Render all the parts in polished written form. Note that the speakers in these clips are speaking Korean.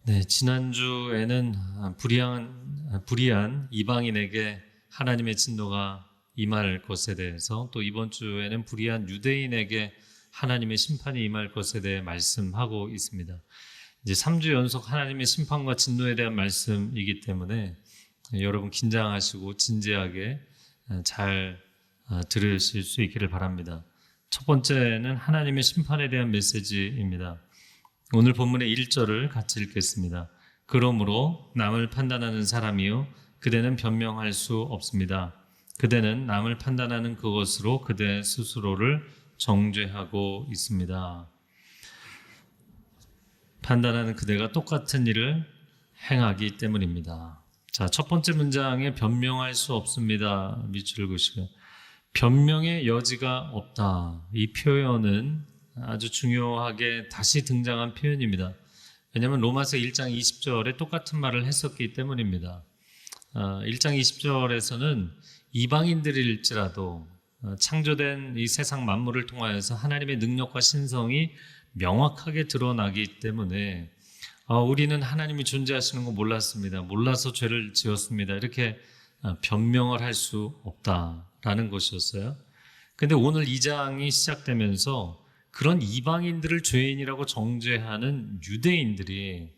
네, 지난주에는 불의한 이방인에게 하나님의 진노가 임할 것에 대해서, 또 이번 주에는 불의한 유대인에게 하나님의 심판이 임할 것에 대해 말씀하고 있습니다. 이제 3주 연속 하나님의 심판과 진노에 대한 말씀이기 때문에 여러분 긴장하시고 진지하게 잘 들으실 수 있기를 바랍니다. 첫 번째는 하나님의 심판에 대한 메시지입니다. 오늘 본문의 1절을 같이 읽겠습니다. 그러므로 남을 판단하는 사람이요 그대는 변명할 수 없습니다. 그대는 남을 판단하는 그것으로 그대 스스로를 정죄하고 있습니다. 판단하는 그대가 똑같은 일을 행하기 때문입니다. 자, 첫 번째 문장에 변명할 수 없습니다. 밑줄 그으시고요. 변명의 여지가 없다. 이 표현은 아주 중요하게 다시 등장한 표현입니다. 왜냐하면 로마서 1장 20절에 똑같은 말을 했었기 때문입니다. 1장 20절에서는 이방인들일지라도 창조된 이 세상 만물을 통하여서 하나님의 능력과 신성이 명확하게 드러나기 때문에 우리는 하나님이 존재하시는 거 몰랐습니다. 몰라서 죄를 지었습니다. 이렇게 변명을 할 수 없다라는 것이었어요. 근데 오늘 2장이 시작되면서 그런 이방인들을 죄인이라고 정죄하는 유대인들이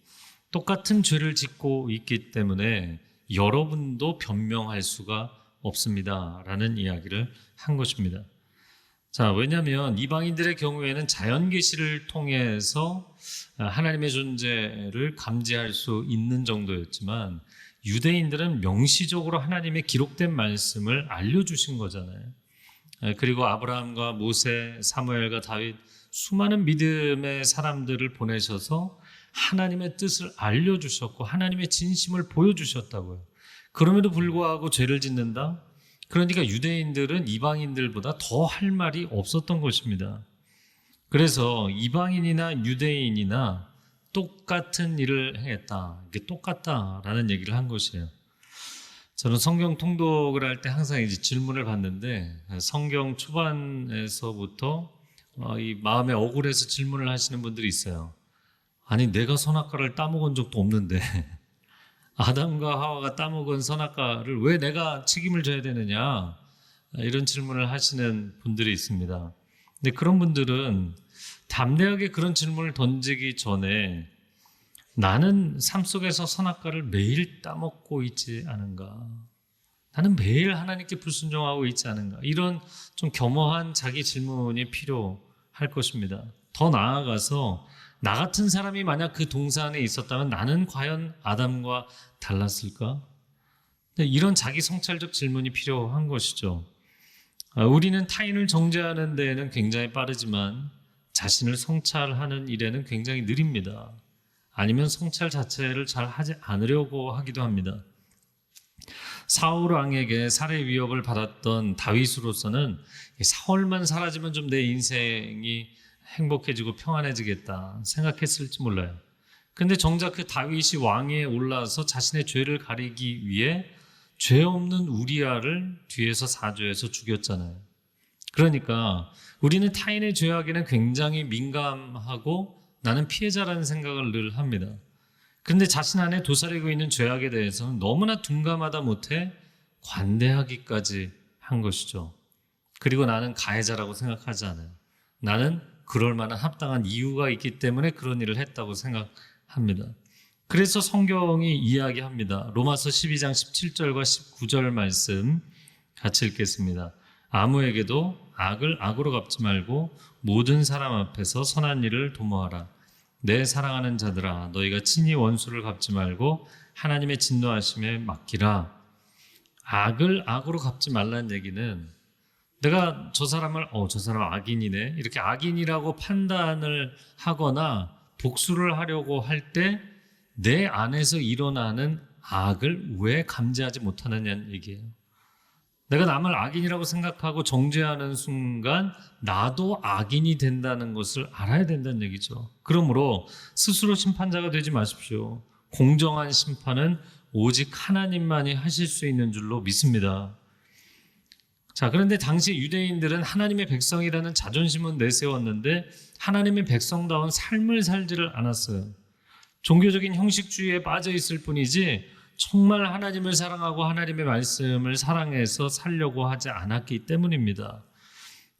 똑같은 죄를 짓고 있기 때문에 여러분도 변명할 수가 없습니다. 라는 이야기를 한 것입니다. 자, 왜냐하면 이방인들의 경우에는 자연 계시를 통해서 하나님의 존재를 감지할 수 있는 정도였지만 유대인들은 명시적으로 하나님의 기록된 말씀을 알려주신 거잖아요. 그리고 아브라함과 모세, 사무엘과 다윗 수많은 믿음의 사람들을 보내셔서 하나님의 뜻을 알려주셨고 하나님의 진심을 보여주셨다고요. 그럼에도 불구하고 죄를 짓는다? 그러니까 유대인들은 이방인들보다 더 할 말이 없었던 것입니다. 그래서 이방인이나 유대인이나 똑같은 일을 행했다. 이게 똑같다라는 얘기를 한 것이에요. 저는 성경 통독을 할 때 항상 이제 질문을 받는데 성경 초반에서부터 이 마음에 억울해서 질문을 하시는 분들이 있어요. 아니 내가 선악과를 따먹은 적도 없는데 아담과 하와가 따먹은 선악과를 왜 내가 책임을 져야 되느냐, 이런 질문을 하시는 분들이 있습니다. 근데 그런 분들은 담대하게 그런 질문을 던지기 전에 나는 삶 속에서 선악과를 매일 따먹고 있지 않은가? 나는 매일 하나님께 불순종하고 있지 않은가? 이런 좀 겸허한 자기 질문이 필요할 것입니다. 더 나아가서 나 같은 사람이 만약 그 동산에 있었다면 나는 과연 아담과 달랐을까? 이런 자기 성찰적 질문이 필요한 것이죠. 우리는 타인을 정죄하는 데에는 굉장히 빠르지만 자신을 성찰하는 일에는 굉장히 느립니다. 아니면 성찰 자체를 잘 하지 않으려고 하기도 합니다. 사울 왕에게 살해 위협을 받았던 다윗으로서는 사울만 사라지면 좀 내 인생이 행복해지고 평안해지겠다 생각했을지 몰라요. 근데 정작 그 다윗이 왕위에 올라서 자신의 죄를 가리기 위해 죄 없는 우리아를 뒤에서 사주해서 죽였잖아요. 그러니까 우리는 타인의 죄악에는 굉장히 민감하고 나는 피해자라는 생각을 늘 합니다. 그런데 자신 안에 도사리고 있는 죄악에 대해서는 너무나 둔감하다 못해 관대하기까지 한 것이죠. 그리고 나는 가해자라고 생각하지 않아요. 나는 그럴 만한 합당한 이유가 있기 때문에 그런 일을 했다고 생각합니다. 그래서 성경이 이야기합니다. 로마서 12장 17절과 19절 말씀 같이 읽겠습니다. 아무에게도 악을 악으로 갚지 말고 모든 사람 앞에서 선한 일을 도모하라. 내 사랑하는 자들아, 너희가 친히 원수를 갚지 말고 하나님의 진노하심에 맡기라. 악을 악으로 갚지 말라는 얘기는 내가 저 사람을 저 사람 악인이네 이렇게 악인이라고 판단을 하거나 복수를 하려고 할 때 내 안에서 일어나는 악을 왜 감지하지 못하느냐는 얘기예요. 내가 남을 악인이라고 생각하고 정죄하는 순간 나도 악인이 된다는 것을 알아야 된다는 얘기죠. 그러므로 스스로 심판자가 되지 마십시오. 공정한 심판은 오직 하나님만이 하실 수 있는 줄로 믿습니다. 자, 그런데 당시 유대인들은 하나님의 백성이라는 자존심은 내세웠는데 하나님의 백성다운 삶을 살지를 않았어요. 종교적인 형식주의에 빠져 있을 뿐이지 정말 하나님을 사랑하고 하나님의 말씀을 사랑해서 살려고 하지 않았기 때문입니다.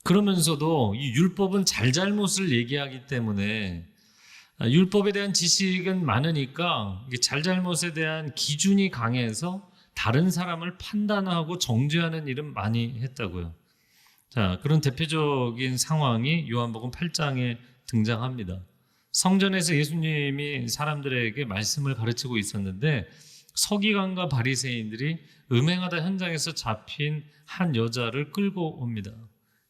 그러면서도 이 율법은 잘잘못을 얘기하기 때문에 율법에 대한 지식은 많으니까 잘잘못에 대한 기준이 강해서 다른 사람을 판단하고 정죄하는 일은 많이 했다고요. 자, 그런 대표적인 상황이 요한복음 8장에 등장합니다. 성전에서 예수님이 사람들에게 말씀을 가르치고 있었는데 서기관과 바리새인들이 음행하다 현장에서 잡힌 한 여자를 끌고 옵니다.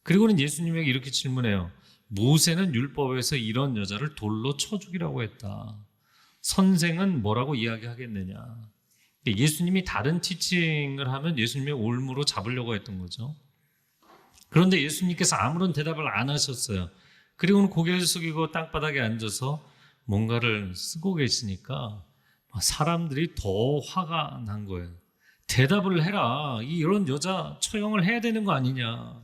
그리고는 예수님에게 이렇게 질문해요. 모세는 율법에서 이런 여자를 돌로 쳐 죽이라고 했다. 선생은 뭐라고 이야기하겠느냐. 예수님이 다른 티칭을 하면 예수님의 올무로 잡으려고 했던 거죠. 그런데 예수님께서 아무런 대답을 안 하셨어요. 그리고는 고개를 숙이고 땅바닥에 앉아서 뭔가를 쓰고 계시니까 사람들이 더 화가 난 거예요. 대답을 해라. 이런 여자 처형을 해야 되는 거 아니냐.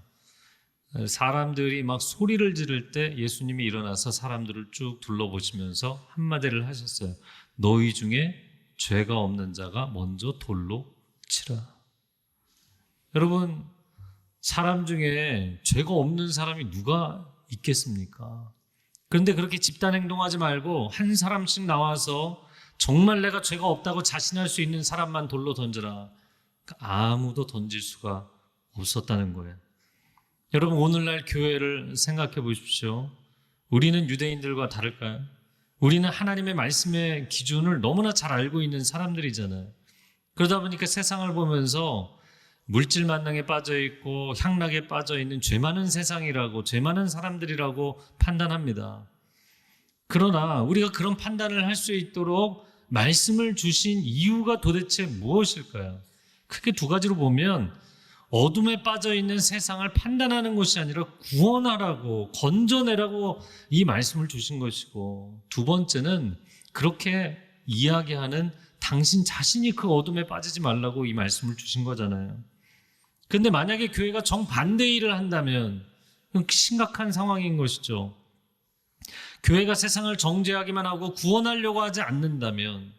사람들이 막 소리를 지를 때 예수님이 일어나서 사람들을 쭉 둘러보시면서 한마디를 하셨어요. 너희 중에 죄가 없는 자가 먼저 돌로 치라. 여러분, 사람 중에 죄가 없는 사람이 누가 있겠습니까? 그런데 그렇게 집단 행동하지 말고 한 사람씩 나와서 정말 내가 죄가 없다고 자신할 수 있는 사람만 돌로 던져라. 아무도 던질 수가 없었다는 거예요. 여러분, 오늘날 교회를 생각해 보십시오. 우리는 유대인들과 다를까요? 우리는 하나님의 말씀의 기준을 너무나 잘 알고 있는 사람들이잖아요. 그러다 보니까 세상을 보면서 물질 만능에 빠져 있고 향락에 빠져 있는 죄 많은 세상이라고, 죄 많은 사람들이라고 판단합니다. 그러나 우리가 그런 판단을 할 수 있도록 말씀을 주신 이유가 도대체 무엇일까요? 크게 두 가지로 보면 어둠에 빠져 있는 세상을 판단하는 것이 아니라 구원하라고, 건져내라고 이 말씀을 주신 것이고, 두 번째는 그렇게 이야기하는 당신 자신이 그 어둠에 빠지지 말라고 이 말씀을 주신 거잖아요. 그런데 만약에 교회가 정반대 일을 한다면 심각한 상황인 것이죠. 교회가 세상을 정죄하기만 하고 구원하려고 하지 않는다면,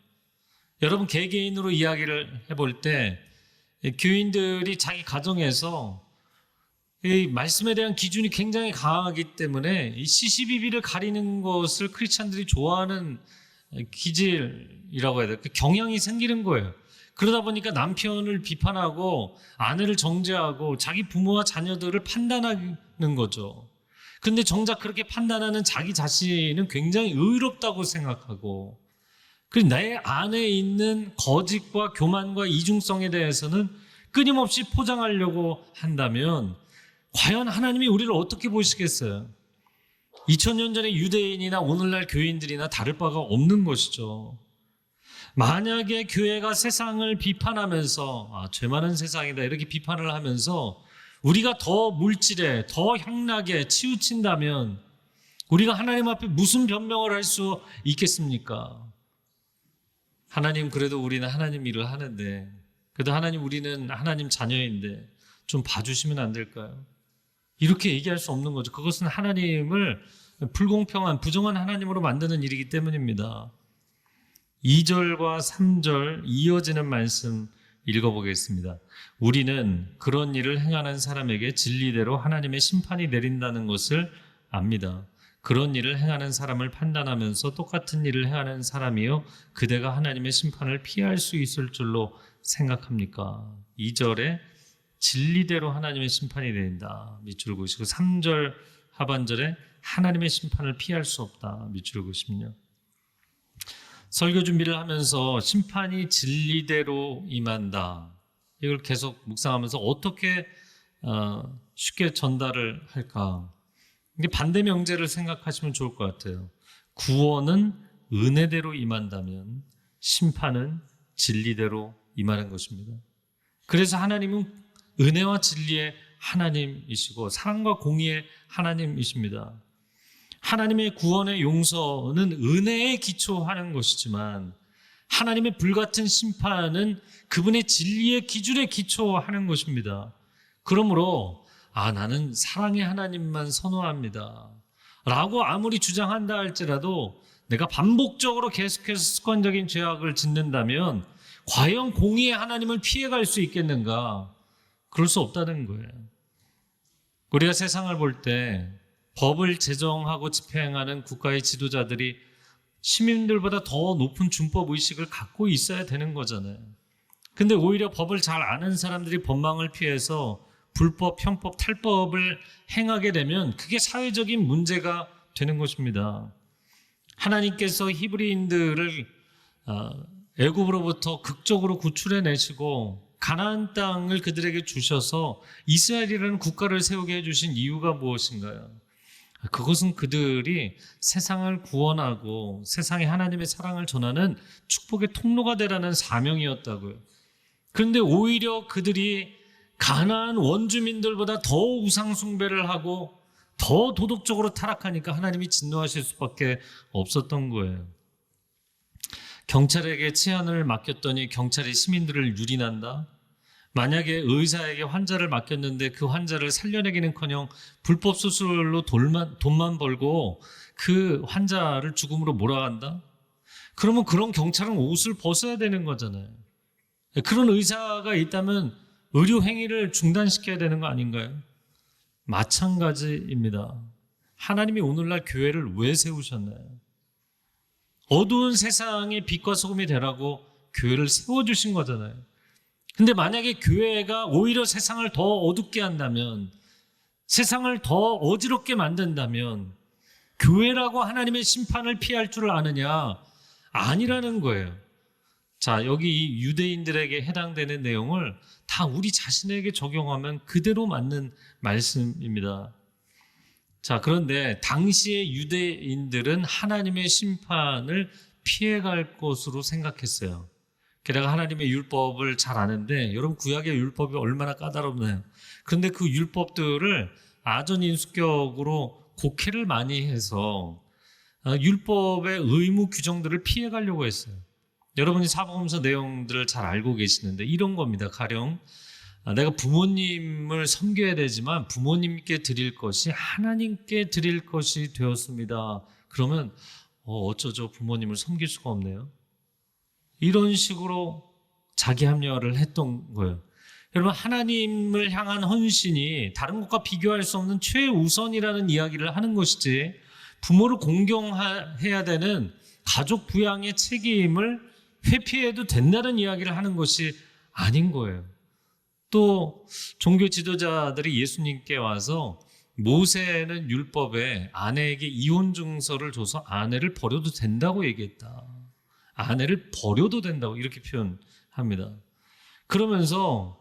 여러분 개개인으로 이야기를 해볼 때 교인들이 자기 가정에서 이 말씀에 대한 기준이 굉장히 강하기 때문에 이 시시비비를 가리는 것을 크리스찬들이 좋아하는 기질이라고 해야 될까요? 경향이 생기는 거예요. 그러다 보니까 남편을 비판하고 아내를 정죄하고 자기 부모와 자녀들을 판단하는 거죠. 그런데 정작 그렇게 판단하는 자기 자신은 굉장히 의롭다고 생각하고, 그리고 내 안에 있는 거짓과 교만과 이중성에 대해서는 끊임없이 포장하려고 한다면 과연 하나님이 우리를 어떻게 보시겠어요? 2000년 전의 유대인이나 오늘날 교인들이나 다를 바가 없는 것이죠. 만약에 교회가 세상을 비판하면서 죄 많은 세상이다 이렇게 비판을 하면서 우리가 더 물질에, 더 향락에 치우친다면 우리가 하나님 앞에 무슨 변명을 할 수 있겠습니까? 하나님, 그래도 우리는 하나님 일을 하는데, 그래도 하나님, 우리는 하나님 자녀인데 좀 봐주시면 안 될까요? 이렇게 얘기할 수 없는 거죠. 그것은 하나님을 불공평한, 부정한 하나님으로 만드는 일이기 때문입니다. 2절과 3절 이어지는 말씀 읽어보겠습니다. 우리는 그런 일을 행하는 사람에게 진리대로 하나님의 심판이 내린다는 것을 압니다. 그런 일을 행하는 사람을 판단하면서 똑같은 일을 행하는 사람이요, 그대가 하나님의 심판을 피할 수 있을 줄로 생각합니까? 2절에 진리대로 하나님의 심판이 내린다 밑줄 그으시고, 3절 하반절에 하나님의 심판을 피할 수 없다 밑줄 그으시면요, 설교 준비를 하면서 심판이 진리대로 임한다, 이걸 계속 묵상하면서 어떻게 쉽게 전달을 할까? 이게 반대 명제를 생각하시면 좋을 것 같아요. 구원은 은혜대로 임한다면 심판은 진리대로 임하는 것입니다. 그래서 하나님은 은혜와 진리의 하나님이시고 사랑과 공의의 하나님이십니다. 하나님의 구원의 용서는 은혜에 기초하는 것이지만 하나님의 불같은 심판은 그분의 진리의 기준에 기초하는 것입니다. 그러므로 나는 사랑의 하나님만 선호합니다 라고 아무리 주장한다 할지라도 내가 반복적으로 계속해서 습관적인 죄악을 짓는다면 과연 공의의 하나님을 피해갈 수 있겠는가? 그럴 수 없다는 거예요. 우리가 세상을 볼 때 법을 제정하고 집행하는 국가의 지도자들이 시민들보다 더 높은 준법 의식을 갖고 있어야 되는 거잖아요. 근데 오히려 법을 잘 아는 사람들이 법망을 피해서 불법, 편법, 탈법을 행하게 되면 그게 사회적인 문제가 되는 것입니다. 하나님께서 히브리인들을 애굽으로부터 극적으로 구출해내시고 가나안 땅을 그들에게 주셔서 이스라엘이라는 국가를 세우게 해주신 이유가 무엇인가요? 그것은 그들이 세상을 구원하고 세상에 하나님의 사랑을 전하는 축복의 통로가 되라는 사명이었다고요. 그런데 오히려 그들이 가나안 원주민들보다 더 우상 숭배를 하고 더 도덕적으로 타락하니까 하나님이 진노하실 수밖에 없었던 거예요. 경찰에게 치안을 맡겼더니 경찰이 시민들을 유린한다? 만약에 의사에게 환자를 맡겼는데 그 환자를 살려내기는커녕 불법 수술로 돈만 벌고 그 환자를 죽음으로 몰아간다? 그러면 그런 경찰은 옷을 벗어야 되는 거잖아요. 그런 의사가 있다면 의료 행위를 중단시켜야 되는 거 아닌가요? 마찬가지입니다. 하나님이 오늘날 교회를 왜 세우셨나요? 어두운 세상의 빛과 소금이 되라고 교회를 세워주신 거잖아요. 근데 만약에 교회가 오히려 세상을 더 어둡게 한다면, 세상을 더 어지럽게 만든다면 교회라고 하나님의 심판을 피할 줄 아느냐? 아니라는 거예요. 자, 여기 이 유대인들에게 해당되는 내용을 다 우리 자신에게 적용하면 그대로 맞는 말씀입니다. 자, 그런데 당시의 유대인들은 하나님의 심판을 피해갈 것으로 생각했어요. 게다가 하나님의 율법을 잘 아는데, 여러분 구약의 율법이 얼마나 까다롭나요? 그런데 그 율법들을 아전인수격으로 곡해를 많이 해서 율법의 의무 규정들을 피해가려고 했어요. 여러분이 사복음서 내용들을 잘 알고 계시는데 이런 겁니다. 가령 내가 부모님을 섬겨야 되지만 부모님께 드릴 것이 하나님께 드릴 것이 되었습니다. 그러면 어쩌죠? 부모님을 섬길 수가 없네요. 이런 식으로 자기 합리화를 했던 거예요. 여러분, 하나님을 향한 헌신이 다른 것과 비교할 수 없는 최우선이라는 이야기를 하는 것이지, 부모를 공경해야 되는 가족 부양의 책임을 회피해도 된다는 이야기를 하는 것이 아닌 거예요. 또 종교 지도자들이 예수님께 와서 모세는 율법에 아내에게 이혼 증서를 줘서 아내를 버려도 된다고 얘기했다. 아내를 버려도 된다고 이렇게 표현합니다. 그러면서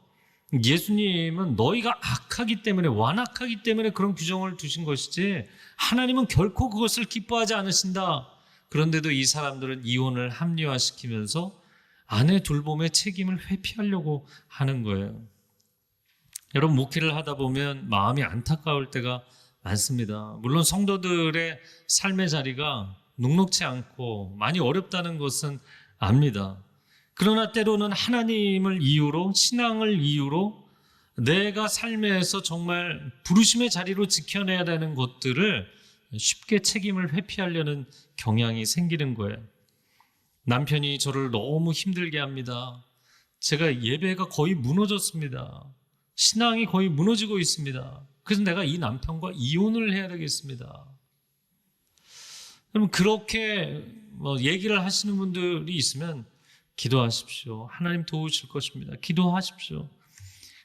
예수님은 너희가 악하기 때문에, 완악하기 때문에 그런 규정을 두신 것이지 하나님은 결코 그것을 기뻐하지 않으신다. 그런데도 이 사람들은 이혼을 합리화시키면서 아내 돌봄의 책임을 회피하려고 하는 거예요. 여러분, 목회를 하다 보면 마음이 안타까울 때가 많습니다. 물론 성도들의 삶의 자리가 녹록치 않고 많이 어렵다는 것은 압니다. 그러나 때로는 하나님을 이유로, 신앙을 이유로 내가 삶에서 정말 부르심의 자리로 지켜내야 되는 것들을 쉽게 책임을 회피하려는 경향이 생기는 거예요. 남편이 저를 너무 힘들게 합니다. 제가 예배가 거의 무너졌습니다. 신앙이 거의 무너지고 있습니다. 그래서 내가 이 남편과 이혼을 해야 되겠습니다. 그럼 그렇게 얘기를 하시는 분들이 있으면 기도하십시오. 하나님 도우실 것입니다. 기도하십시오.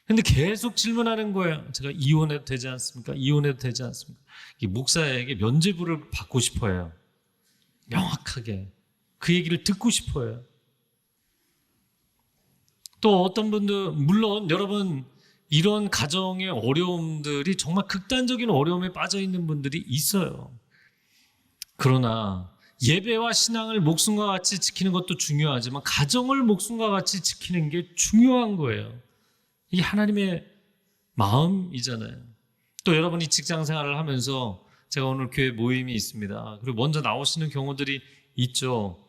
근데 계속 질문하는 거예요. 제가 이혼해도 되지 않습니까? 이혼해도 되지 않습니까? 이 목사에게 면죄부를 받고 싶어요. 명확하게. 그 얘기를 듣고 싶어요. 또 어떤 분들, 물론 여러분 이런 가정의 어려움들이 정말 극단적인 어려움에 빠져 있는 분들이 있어요. 그러나 예배와 신앙을 목숨과 같이 지키는 것도 중요하지만 가정을 목숨과 같이 지키는 게 중요한 거예요. 이게 하나님의 마음이잖아요. 또 여러분이 직장 생활을 하면서, 제가 오늘 교회 모임이 있습니다. 그리고 먼저 나오시는 경우들이 있죠.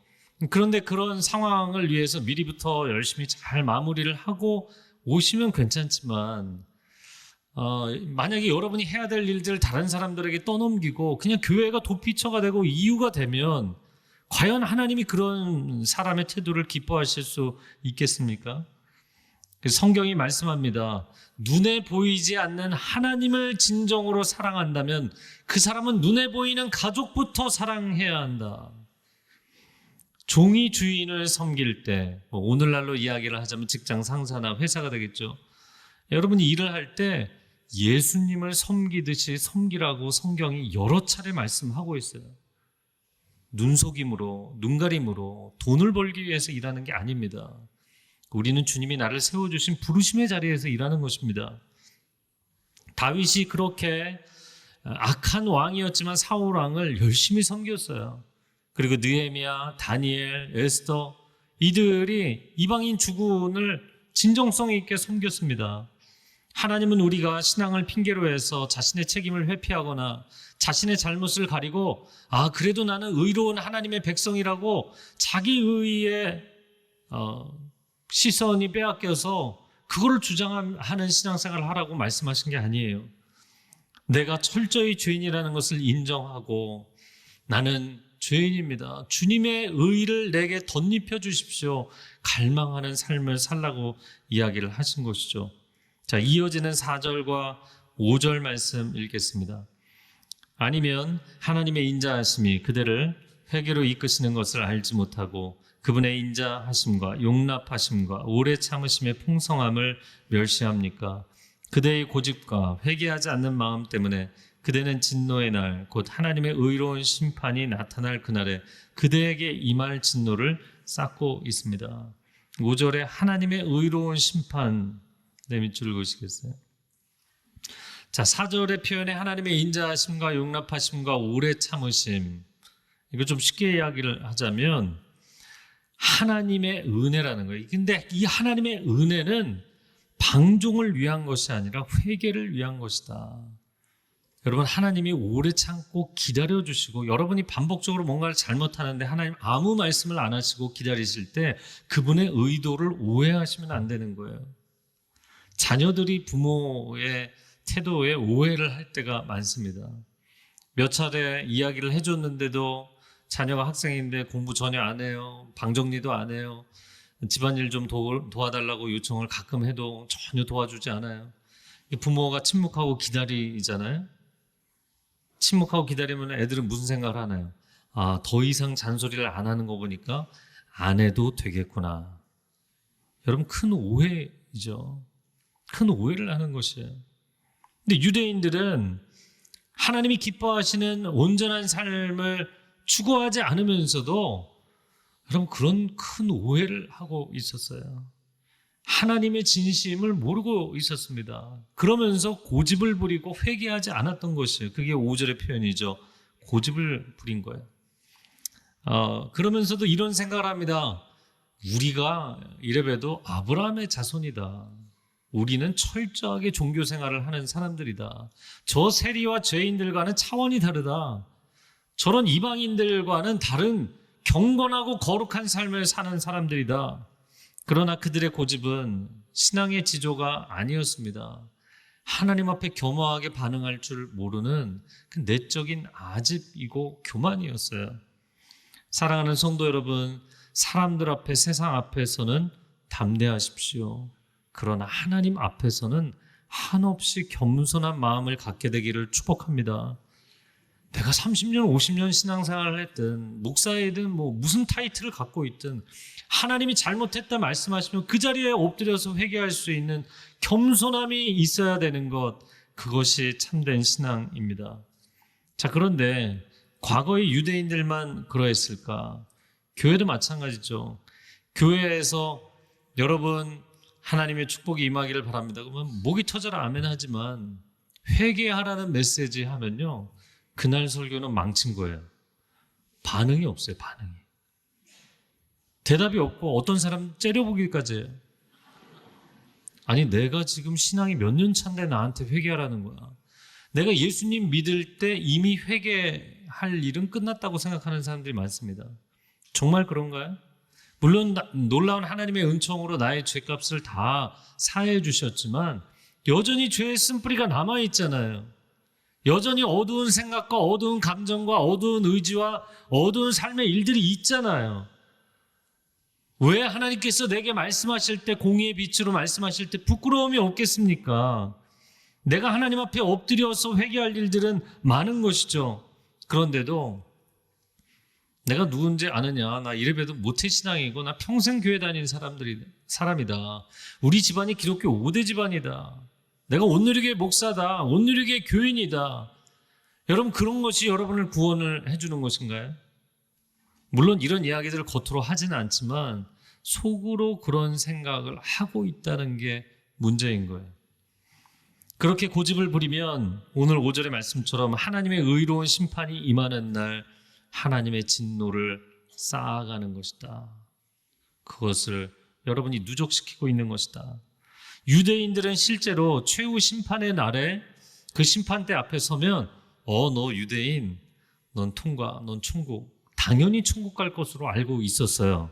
그런데 그런 상황을 위해서 미리부터 열심히 잘 마무리를 하고 오시면 괜찮지만, 만약에 여러분이 해야 될 일들을 다른 사람들에게 떠넘기고 그냥 교회가 도피처가 되고 이유가 되면 과연 하나님이 그런 사람의 태도를 기뻐하실 수 있겠습니까? 성경이 말씀합니다. 눈에 보이지 않는 하나님을 진정으로 사랑한다면 그 사람은 눈에 보이는 가족부터 사랑해야 한다. 종이 주인을 섬길 때, 오늘날로 이야기를 하자면 직장 상사나 회사가 되겠죠. 여러분이 일을 할 때 예수님을 섬기듯이 섬기라고 성경이 여러 차례 말씀하고 있어요. 눈속임으로, 눈가림으로 돈을 벌기 위해서 일하는 게 아닙니다. 우리는 주님이 나를 세워주신 부르심의 자리에서 일하는 것입니다. 다윗이 그렇게 악한 왕이었지만 사울 왕을 열심히 섬겼어요. 그리고 느헤미야, 다니엘, 에스더 이들이 이방인 주군을 진정성 있게 섬겼습니다. 하나님은 우리가 신앙을 핑계로 해서 자신의 책임을 회피하거나 자신의 잘못을 가리고 그래도 나는 의로운 하나님의 백성이라고 자기 의의 시선이 빼앗겨서 그거를 주장하는 신앙생활을 하라고 말씀하신 게 아니에요. 내가 철저히 죄인이라는 것을 인정하고 나는 죄인입니다. 주님의 의를 내게 덧입혀 주십시오. 갈망하는 삶을 살라고 이야기를 하신 것이죠. 자, 이어지는 4절과 5절 말씀 읽겠습니다. 아니면 하나님의 인자하심이 그대를 회개로 이끄시는 것을 알지 못하고 그분의 인자하심과 용납하심과 오래 참으심의 풍성함을 멸시합니까? 그대의 고집과 회개하지 않는 마음 때문에 그대는 진노의 날, 곧 하나님의 의로운 심판이 나타날 그날에 그대에게 임할 진노를 쌓고 있습니다. 5절에 하나님의 의로운 심판, 내 밑줄 그으시겠어요? 자, 4절의 표현에 하나님의 인자하심과 용납하심과 오래 참으심, 이거 좀 쉽게 이야기를 하자면 하나님의 은혜라는 거예요. 근데 이 하나님의 은혜는 방종을 위한 것이 아니라 회개를 위한 것이다. 여러분, 하나님이 오래 참고 기다려주시고 여러분이 반복적으로 뭔가를 잘못하는데 하나님 아무 말씀을 안 하시고 기다리실 때 그분의 의도를 오해하시면 안 되는 거예요. 자녀들이 부모의 태도에 오해를 할 때가 많습니다. 몇 차례 이야기를 해줬는데도 자녀가 학생인데 공부 전혀 안 해요. 방 정리도 안 해요. 집안일 좀 도와달라고 요청을 가끔 해도 전혀 도와주지 않아요. 부모가 침묵하고 기다리잖아요. 침묵하고 기다리면 애들은 무슨 생각을 하나요? 더 이상 잔소리를 안 하는 거 보니까 안 해도 되겠구나. 여러분, 큰 오해이죠. 큰 오해를 하는 것이에요. 근데 유대인들은 하나님이 기뻐하시는 온전한 삶을 추구하지 않으면서도 여러분 그런 큰 오해를 하고 있었어요. 하나님의 진심을 모르고 있었습니다. 그러면서 고집을 부리고 회개하지 않았던 것이에요. 그게 5절의 표현이죠. 고집을 부린 거예요. 그러면서도 이런 생각을 합니다. 우리가 이래봬도 아브라함의 자손이다. 우리는 철저하게 종교 생활을 하는 사람들이다. 저 세리와 죄인들과는 차원이 다르다. 저런 이방인들과는 다른 경건하고 거룩한 삶을 사는 사람들이다. 그러나 그들의 고집은 신앙의 지조가 아니었습니다. 하나님 앞에 겸허하게 반응할 줄 모르는 그 내적인 아집이고 교만이었어요. 사랑하는 성도 여러분, 사람들 앞에, 세상 앞에서는 담대하십시오. 그러나 하나님 앞에서는 한없이 겸손한 마음을 갖게 되기를 축복합니다. 내가 30년, 50년 신앙생활을 했든 목사이든 무슨 타이틀을 갖고 있든 하나님이 잘못했다 말씀하시면 그 자리에 엎드려서 회개할 수 있는 겸손함이 있어야 되는 것, 그것이 참된 신앙입니다. 자, 그런데 과거의 유대인들만 그러했을까? 교회도 마찬가지죠. 교회에서 여러분 하나님의 축복이 임하기를 바랍니다. 그러면 목이 터져라 아멘 하지만 회개하라는 메시지 하면요, 그날 설교는 망친 거예요. 반응이 없어요. 반응이. 대답이 없고 어떤 사람 째려보기까지 해요. 아니, 내가 지금 신앙이 몇 년 차인데 나한테 회개하라는 거야. 내가 예수님 믿을 때 이미 회개할 일은 끝났다고 생각하는 사람들이 많습니다. 정말 그런가요? 물론 놀라운 하나님의 은총으로 나의 죄값을 다 사해 주셨지만 여전히 죄의 쓴뿌리가 남아있잖아요. 여전히 어두운 생각과 어두운 감정과 어두운 의지와 어두운 삶의 일들이 있잖아요. 왜 하나님께서 내게 말씀하실 때, 공의의 빛으로 말씀하실 때 부끄러움이 없겠습니까? 내가 하나님 앞에 엎드려서 회개할 일들은 많은 것이죠. 그런데도 내가 누군지 아느냐? 나 이래봬도 모태신앙이고 나 평생 교회 다니는 사람이다. 우리 집안이 기독교 5대 집안이다. 내가 온누리교회 목사다. 온누리교회 교인이다. 여러분, 그런 것이 여러분을 구원을 해주는 것인가요? 물론 이런 이야기들을 겉으로 하지는 않지만 속으로 그런 생각을 하고 있다는 게 문제인 거예요. 그렇게 고집을 부리면 오늘 5절의 말씀처럼 하나님의 의로운 심판이 임하는 날 하나님의 진노를 쌓아가는 것이다. 그것을 여러분이 누적시키고 있는 것이다. 유대인들은 실제로 최후 심판의 날에 그 심판대 앞에 서면 너 유대인, 넌 통과, 넌 천국, 당연히 천국 갈 것으로 알고 있었어요.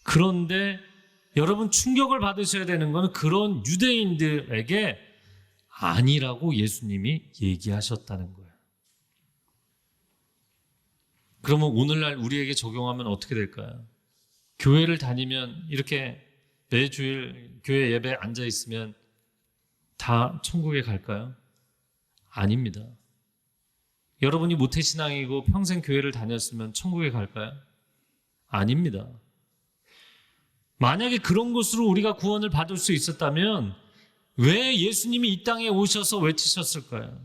그런데 여러분, 충격을 받으셔야 되는 것은 그런 유대인들에게 아니라고 예수님이 얘기하셨다는 거예요. 그러면 오늘날 우리에게 적용하면 어떻게 될까요? 교회를 다니면 이렇게 매주일 교회 예배에 앉아 있으면 다 천국에 갈까요? 아닙니다. 여러분이 모태신앙이고 평생 교회를 다녔으면 천국에 갈까요? 아닙니다. 만약에 그런 것으로 우리가 구원을 받을 수 있었다면 왜 예수님이 이 땅에 오셔서 외치셨을까요?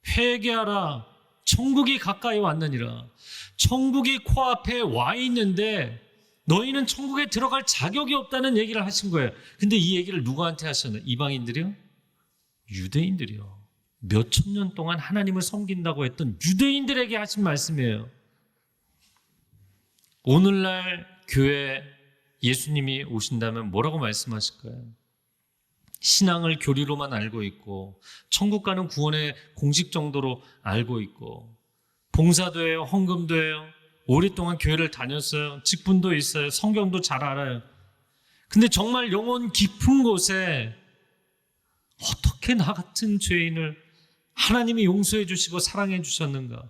회개하라, 천국이 가까이 왔느니라. 천국이 코앞에 와 있는데 너희는 천국에 들어갈 자격이 없다는 얘기를 하신 거예요. 근데 이 얘기를 누구한테 하셨나요? 이방인들이요? 유대인들이요. 몇천 년 동안 하나님을 섬긴다고 했던 유대인들에게 하신 말씀이에요. 오늘날 교회 예수님이 오신다면 뭐라고 말씀하실까요? 신앙을 교리로만 알고 있고 천국 가는 구원의 공식 정도로 알고 있고 봉사도 해요, 헌금도 해요, 오랫동안 교회를 다녔어요, 직분도 있어요, 성경도 잘 알아요. 근데 정말 영혼 깊은 곳에 어떻게 나 같은 죄인을 하나님이 용서해 주시고 사랑해 주셨는가,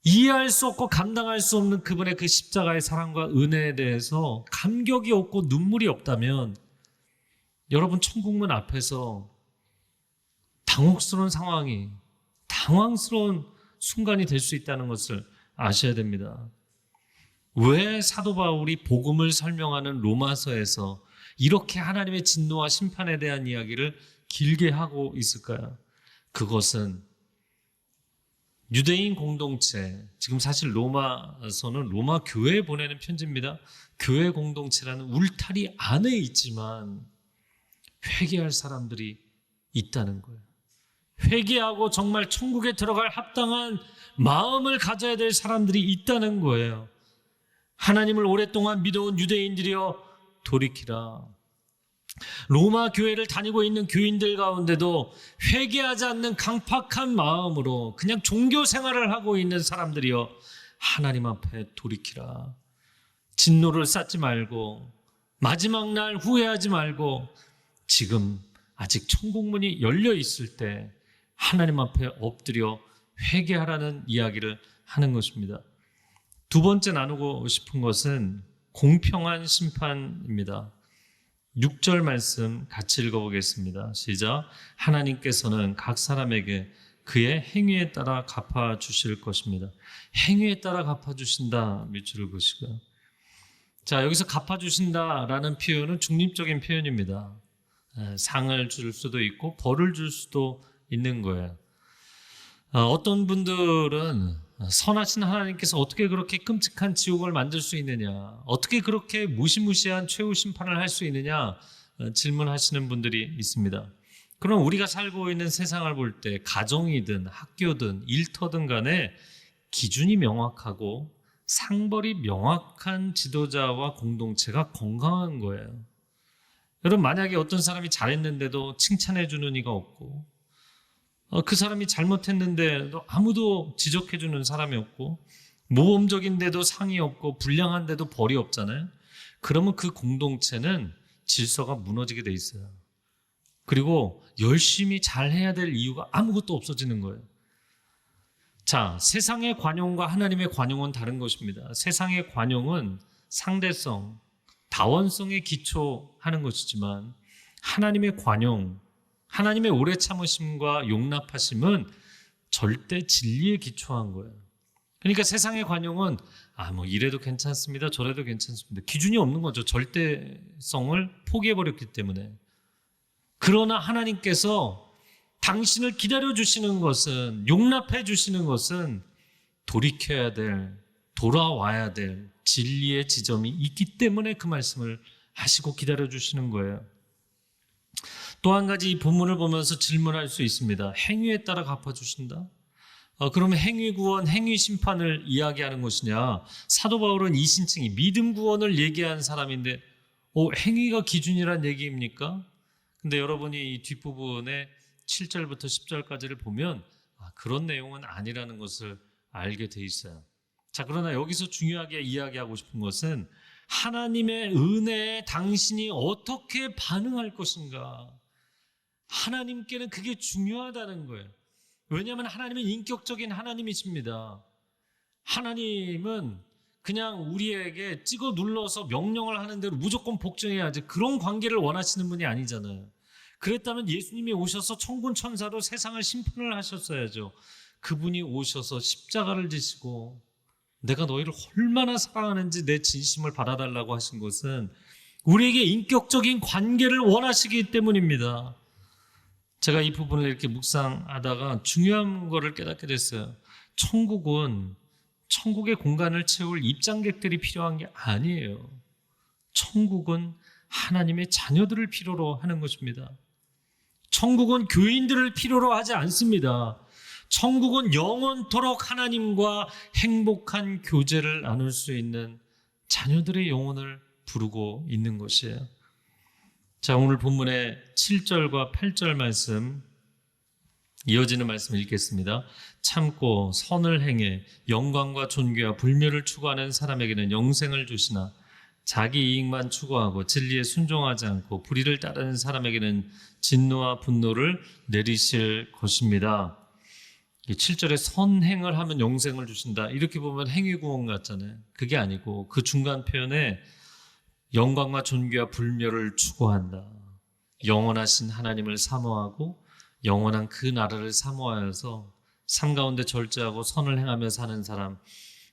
이해할 수 없고 감당할 수 없는 그분의 그 십자가의 사랑과 은혜에 대해서 감격이 없고 눈물이 없다면 여러분, 천국문 앞에서 당혹스러운 상황이, 당황스러운 순간이 될 수 있다는 것을 아셔야 됩니다. 왜 사도 바울이 복음을 설명하는 로마서에서 이렇게 하나님의 진노와 심판에 대한 이야기를 길게 하고 있을까요? 그것은 유대인 공동체, 지금 사실 로마서는 로마 교회에 보내는 편지입니다. 교회 공동체라는 울타리 안에 있지만 회개할 사람들이 있다는 거예요. 회개하고 정말 천국에 들어갈 합당한 마음을 가져야 될 사람들이 있다는 거예요. 하나님을 오랫동안 믿어온 유대인들이여 돌이키라. 로마 교회를 다니고 있는 교인들 가운데도 회개하지 않는 강팍한 마음으로 그냥 종교 생활을 하고 있는 사람들이여 하나님 앞에 돌이키라. 진노를 쌓지 말고 마지막 날 후회하지 말고 지금 아직 천국문이 열려 있을 때 하나님 앞에 엎드려 회개하라는 이야기를 하는 것입니다. 두 번째 나누고 싶은 것은 공평한 심판입니다. 6절 말씀 같이 읽어보겠습니다. 시작. 하나님께서는 각 사람에게 그의 행위에 따라 갚아주실 것입니다. 행위에 따라 갚아주신다. 밑줄을 그으시고요. 자, 여기서 갚아주신다라는 표현은 중립적인 표현입니다. 상을 줄 수도 있고 벌을 줄 수도 있는 거예요. 어떤 분들은 선하신 하나님께서 어떻게 그렇게 끔찍한 지옥을 만들 수 있느냐, 어떻게 그렇게 무시무시한 최후 심판을 할 수 있느냐 질문하시는 분들이 있습니다. 그럼 우리가 살고 있는 세상을 볼 때 가정이든 학교든 일터든 간에 기준이 명확하고 상벌이 명확한 지도자와 공동체가 건강한 거예요. 여러분, 만약에 어떤 사람이 잘했는데도 칭찬해 주는 이가 없고 그 사람이 잘못했는데도 아무도 지적해 주는 사람이 없고 모범적인데도 상이 없고 불량한데도 벌이 없잖아요. 그러면 그 공동체는 질서가 무너지게 돼 있어요. 그리고 열심히 잘해야 될 이유가 아무것도 없어지는 거예요. 자, 세상의 관용과 하나님의 관용은 다른 것입니다. 세상의 관용은 상대성, 다원성에 기초하는 것이지만 하나님의 관용, 하나님의 오래 참으심과 용납하심은 절대 진리에 기초한 거예요. 그러니까 세상의 관용은 뭐 이래도 괜찮습니다, 저래도 괜찮습니다. 기준이 없는 거죠. 절대성을 포기해버렸기 때문에. 그러나 하나님께서 당신을 기다려주시는 것은, 용납해 주시는 것은 돌이켜야 될, 돌아와야 될 진리의 지점이 있기 때문에 그 말씀을 하시고 기다려주시는 거예요. 또 한 가지 이 본문을 보면서 질문할 수 있습니다. 행위에 따라 갚아주신다? 그러면 행위 구원, 행위 심판을 이야기하는 것이냐? 사도 바울은 이 신칭이 믿음 구원을 얘기한 사람인데 행위가 기준이란 얘기입니까? 근데 여러분이 이 뒷부분에 7절부터 10절까지를 보면 그런 내용은 아니라는 것을 알게 돼 있어요. 자, 그러나 여기서 중요하게 이야기하고 싶은 것은 하나님의 은혜에 당신이 어떻게 반응할 것인가. 하나님께는 그게 중요하다는 거예요. 왜냐하면 하나님은 인격적인 하나님이십니다. 하나님은 그냥 우리에게 찍어 눌러서 명령을 하는 대로 무조건 복종해야지, 그런 관계를 원하시는 분이 아니잖아요. 그랬다면 예수님이 오셔서 천군 천사로 세상을 심판을 하셨어야죠. 그분이 오셔서 십자가를 지시고 내가 너희를 얼마나 사랑하는지 내 진심을 받아달라고 하신 것은 우리에게 인격적인 관계를 원하시기 때문입니다. 제가 이 부분을 이렇게 묵상하다가 중요한 거를 깨닫게 됐어요. 천국은 천국의 공간을 채울 입장객들이 필요한 게 아니에요. 천국은 하나님의 자녀들을 필요로 하는 것입니다. 천국은 교인들을 필요로 하지 않습니다. 천국은 영원토록 하나님과 행복한 교제를 나눌 수 있는 자녀들의 영혼을 부르고 있는 것이에요. 자, 오늘 본문의 7절과 8절 말씀, 이어지는 말씀 읽겠습니다. 참고 선을 행해 영광과 존귀와 불멸을 추구하는 사람에게는 영생을 주시나 자기 이익만 추구하고 진리에 순종하지 않고 불의를 따르는 사람에게는 진노와 분노를 내리실 것입니다. 7절에 선행을 하면 영생을 주신다, 이렇게 보면 행위구원 같잖아요. 그게 아니고 그 중간 표현에 영광과 존귀와 불멸을 추구한다, 영원하신 하나님을 사모하고 영원한 그 나라를 사모하여서 삶 가운데 절제하고 선을 행하며 사는 사람,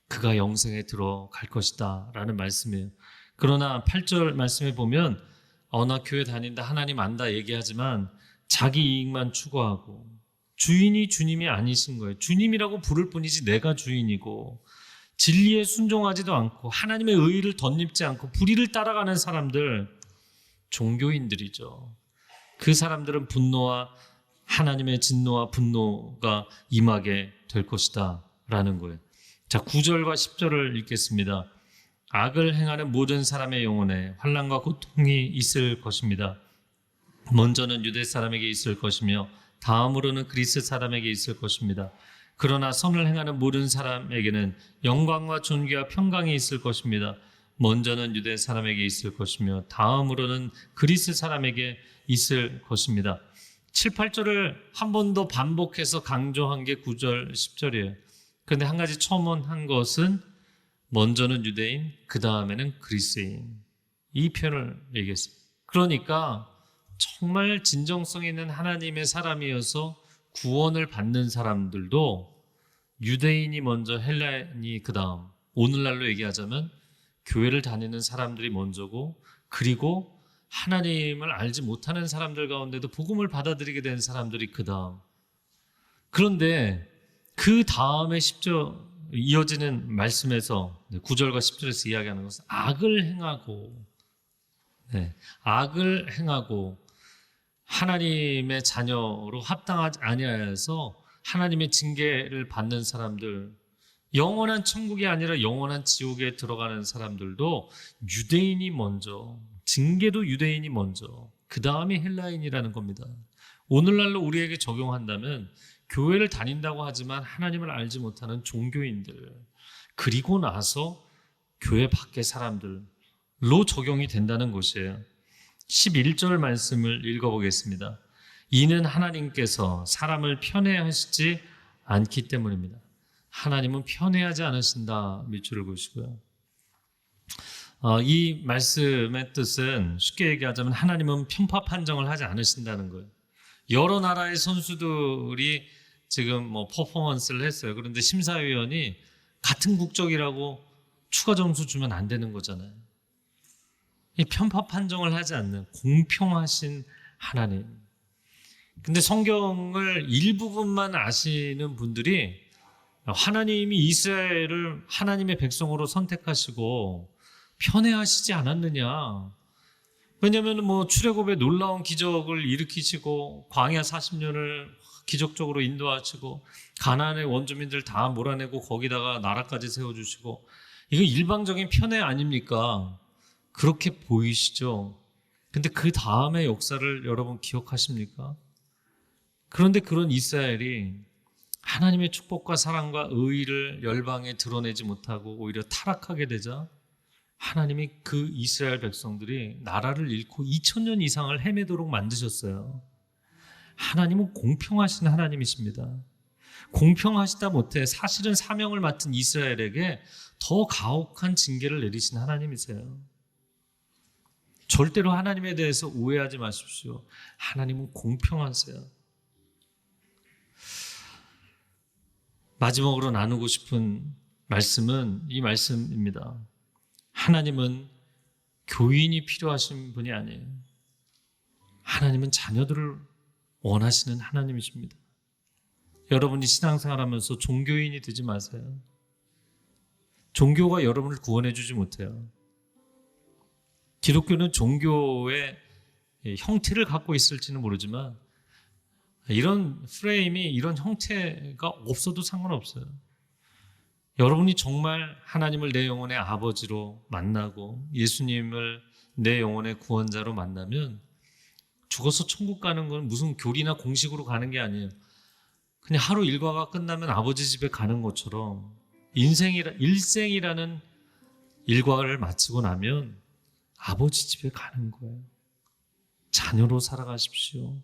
그가 영생에 들어갈 것이다 라는 말씀이에요. 그러나 8절 말씀에 보면 나 교회 다닌다, 하나님 안다 얘기하지만 자기 이익만 추구하고, 주인이 주님이 아니신 거예요. 주님이라고 부를 뿐이지 내가 주인이고, 진리에 순종하지도 않고 하나님의 의의를 덧입지 않고 불의를 따라가는 사람들, 종교인들이죠. 그 사람들은 하나님의 진노와 분노가 임하게 될 것이다 라는 거예요. 자, 9절과 10절을 읽겠습니다. 악을 행하는 모든 사람의 영혼에 환난과 고통이 있을 것입니다. 먼저는 유대 사람에게 있을 것이며 다음으로는 그리스 사람에게 있을 것입니다. 그러나 선을 행하는 모든 사람에게는 영광과 존귀와 평강이 있을 것입니다. 먼저는 유대 사람에게 있을 것이며 다음으로는 그리스 사람에게 있을 것입니다. 7, 8절을 한 번 더 반복해서 강조한 게 9절, 10절이에요. 그런데 한 가지 첨언한 것은 먼저는 유대인, 그 다음에는 그리스인, 이 표현을 얘기했어요. 그러니까 정말 진정성 있는 하나님의 사람이어서 구원을 받는 사람들도 유대인이 먼저, 헬라인이 그 다음, 오늘날로 얘기하자면 교회를 다니는 사람들이 먼저고, 그리고 하나님을 알지 못하는 사람들 가운데도 복음을 받아들이게 된 사람들이 그 다음. 그런데 그 다음에 10절 이어지는 말씀에서 9절과 10절에서 이야기하는 것은 악을 행하고 하나님의 자녀로 합당하지 아니하여서 하나님의 징계를 받는 사람들, 영원한 천국이 아니라 영원한 지옥에 들어가는 사람들도 유대인이 먼저, 징계도 유대인이 먼저, 그 다음이 헬라인이라는 겁니다. 오늘날로 우리에게 적용한다면 교회를 다닌다고 하지만 하나님을 알지 못하는 종교인들, 그리고 나서 교회 밖의 사람들로 적용이 된다는 것이에요. 11절 말씀을 읽어보겠습니다. 이는 하나님께서 사람을 편애하시지 않기 때문입니다. 하나님은 편애하지 않으신다. 밑줄을 그으시고요. 이 말씀의 뜻은 쉽게 얘기하자면 하나님은 편파 판정을 하지 않으신다는 거예요. 여러 나라의 선수들이 지금 퍼포먼스를 했어요. 그런데 심사위원이 같은 국적이라고 추가 점수 주면 안 되는 거잖아요. 이 편파 판정을 하지 않는 공평하신 하나님. 근데 성경을 일부분만 아시는 분들이 하나님이 이스라엘을 하나님의 백성으로 선택하시고 편애하시지 않았느냐. 왜냐하면 출애굽의 놀라운 기적을 일으키시고 광야 40년을 기적적으로 인도하시고 가나안의 원주민들 다 몰아내고 거기다가 나라까지 세워주시고 이거 일방적인 편애 아닙니까? 그렇게 보이시죠? 근데 그 다음의 역사를 여러분 기억하십니까? 그런데 그런 이스라엘이 하나님의 축복과 사랑과 의의를 열방에 드러내지 못하고 오히려 타락하게 되자 하나님이 그 이스라엘 백성들이 나라를 잃고 2000년 이상을 헤매도록 만드셨어요. 하나님은 공평하신 하나님이십니다. 공평하시다 못해 사실은 사명을 맡은 이스라엘에게 더 가혹한 징계를 내리신 하나님이세요. 절대로 하나님에 대해서 오해하지 마십시오. 하나님은 공평하세요. 마지막으로 나누고 싶은 말씀은 이 말씀입니다. 하나님은 교인이 필요하신 분이 아니에요. 하나님은 자녀들을 원하시는 하나님이십니다. 여러분이 신앙생활하면서 종교인이 되지 마세요. 종교가 여러분을 구원해 주지 못해요. 기독교는 종교의 형태를 갖고 있을지는 모르지만 이런 프레임이, 이런 형태가 없어도 상관없어요. 여러분이 정말 하나님을 내 영혼의 아버지로 만나고 예수님을 내 영혼의 구원자로 만나면 죽어서 천국 가는 건 무슨 교리나 공식으로 가는 게 아니에요. 그냥 하루 일과가 끝나면 아버지 집에 가는 것처럼 일생이라는 일과를 마치고 나면 아버지 집에 가는 거예요. 자녀로 살아가십시오.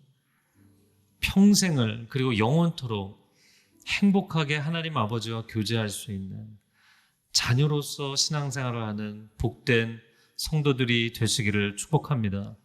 평생을, 그리고 영원토록 행복하게 하나님 아버지와 교제할 수 있는 자녀로서 신앙생활을 하는 복된 성도들이 되시기를 축복합니다.